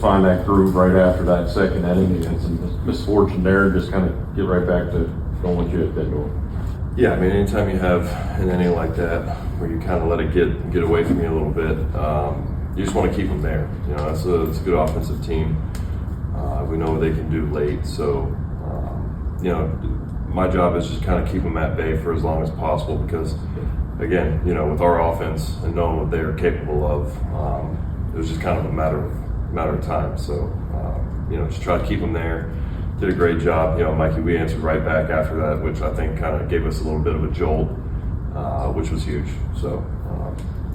find that groove right after that second inning. You had some misfortune there, and just kind of get right back to doing what you had been doing. Yeah, I mean, anytime you have an inning like that where you kind of let it get away from you a little bit, you just want to keep them there. You know, it's a good offensive team. We know what they can do late, so you know, my job is just kind of keep them at bay for as long as possible because, again, you know, with our offense and knowing what they are capable of, it was just kind of a matter of time. So, you know, just try to keep them there. Did a great job. You know, Mikey, we answered right back after that, which I think kind of gave us a little bit of a jolt, which was huge. So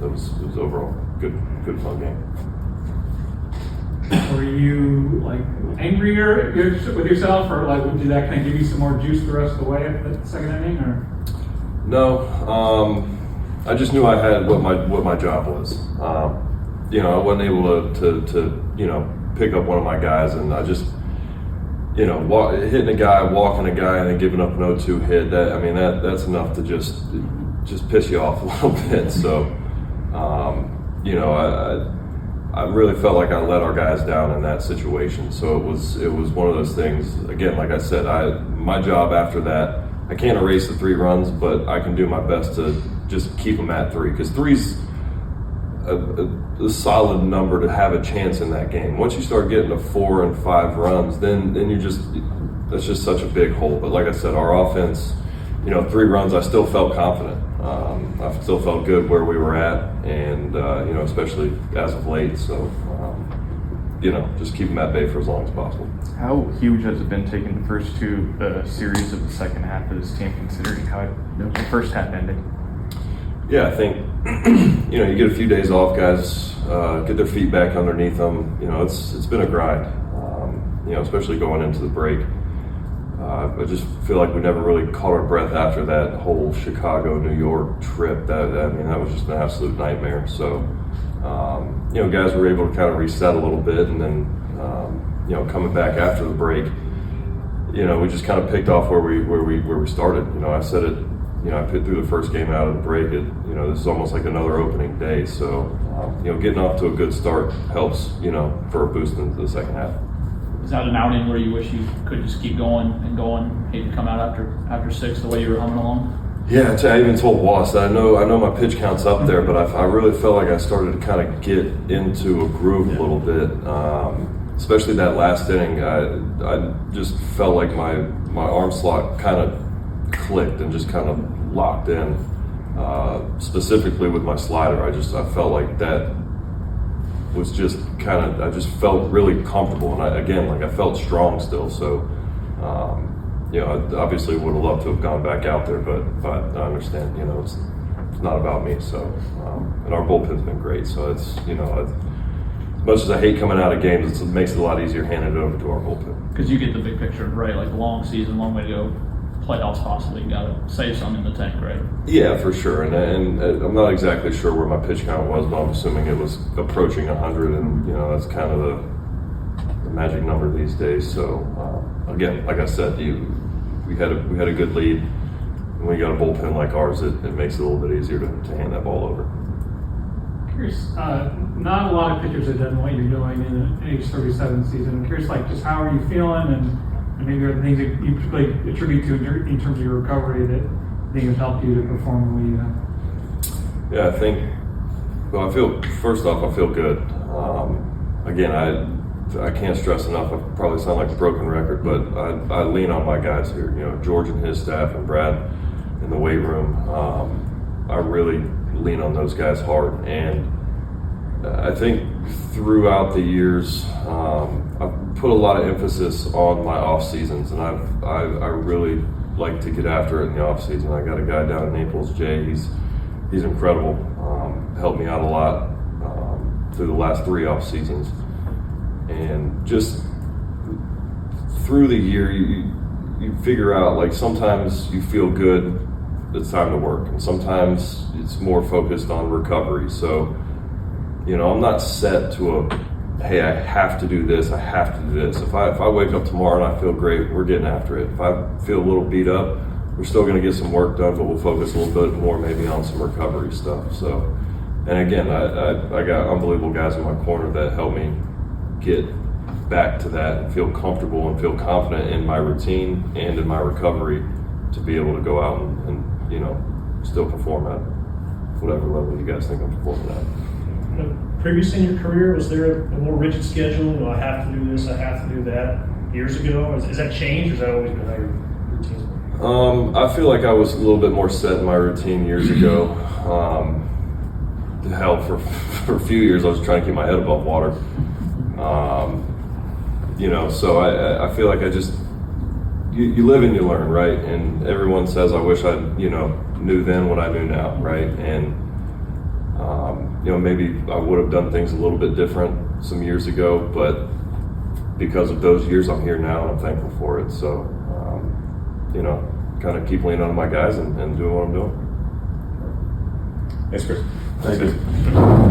it was overall good fun game. Were you like angrier with yourself, or like did that kind of give you some more juice the rest of the way at the second inning, or? No, I just knew I had what my job was. You know, I wasn't able to you know, pick up one of my guys, and I just, you know, hitting a guy, walking a guy, and then giving up an 0-2 hit. That, I mean, that's enough to just piss you off a little bit. So, you know, I really felt like I let our guys down in that situation. So it was one of those things. Again, like I said, my job after that, I can't erase the 3 runs, but I can do my best to just keep them at 3, because 3's a solid number to have a chance in that game. Once you start getting to 4 and 5 runs, then that's just such a big hole. But like I said, our offense, you know, 3 runs, I still felt confident. I still felt good where we were at, and you know, especially as of late. So, you know, just keep them at bay for as long as possible. How huge has it been taking the first 2 series of the second half of this team, considering how the first half ended? Yeah, I think, you know, you get a few days off, guys get their feet back underneath them. You know, it's been a grind, you know, especially going into the break. I just feel like we never really caught our breath after that whole Chicago, New York trip. That was just an absolute nightmare. So, you know, guys were able to kind of reset a little bit, and then, you know, coming back after the break, you know, we just kind of picked off where we started. You know, I said it. You know, I put through the first game out of the break. You know, this is almost like another opening day. So, you know, getting off to a good start helps. You know, for a boost into the second half. Is that an outing where you wish you could just keep going and going, hate to come out after 6 the way you were humming along? Yeah, I even told Wass that I know my pitch count's up there, but I really felt like I started to kind of get into a groove a little bit. Especially that last inning, I just felt like my arm slot kind of clicked and just kind of locked in. Specifically with my slider, I felt like that was just kind of, I just felt really comfortable, and I felt strong still. So, you know, I obviously would have loved to have gone back out there, but I understand, you know, it's not about me. So, and our bullpen's been great. So it's, you know, as much as I hate coming out of games, it makes it a lot easier handing it over to our bullpen. Because you get the big picture, right? Like, long season, long way to go. Playoffs possibly, you gotta save some in the tank, right? Yeah, for sure. And I'm not exactly sure where my pitch count was, but I'm assuming it was approaching 100, and you know, that's kind of the magic number these days. So again, like I said, we had a good lead, and when you got a bullpen like ours, it makes it a little bit easier to hand that ball over. Curious, not a lot of pitchers have done what you're doing in an age 37 season. I'm curious, like, just how are you feeling, and maybe are the things that you particularly attribute to in terms of your recovery that think have helped you to perform the way you have? Yeah, I think, well, first off, I feel good. Again, I can't stress enough, I probably sound like a broken record, but I lean on my guys here, you know, George and his staff and Brad in the weight room. I really lean on those guys hard. And I think throughout the years, I've put a lot of emphasis on my off seasons, and I really like to get after it in the off season. I got a guy down in Naples, Jay. He's incredible. Helped me out a lot through the last 3 off seasons, and just through the year, you figure out, like, sometimes you feel good, it's time to work, and sometimes it's more focused on recovery. So, you know, I'm not set to hey, I have to do this, I have to do this. If I wake up tomorrow and I feel great, we're getting after it. If I feel a little beat up, we're still going to get some work done, but we'll focus a little bit more maybe on some recovery stuff. So, and again, I got unbelievable guys in my corner that help me get back to that and feel comfortable and feel confident in my routine and in my recovery to be able to go out and you know, still perform at whatever level you guys think I'm performing at. Previously in your career, was there a more rigid schedule? You know, I have to do this, I have to do that. Years ago, has that changed, or has that always been how your routines were? I feel like I was a little bit more set in my routine years ago. Hell, for a few years, I was trying to keep my head above water. You know, so I feel like I just, you live and you learn, right? And everyone says, I wish I, you know, knew then what I knew now, right? And, you know, maybe I would have done things a little bit different some years ago, but because of those years, I'm here now and I'm thankful for it. So, you know, kind of keep leaning on my guys and doing what I'm doing. Thanks, Chris. Thank you.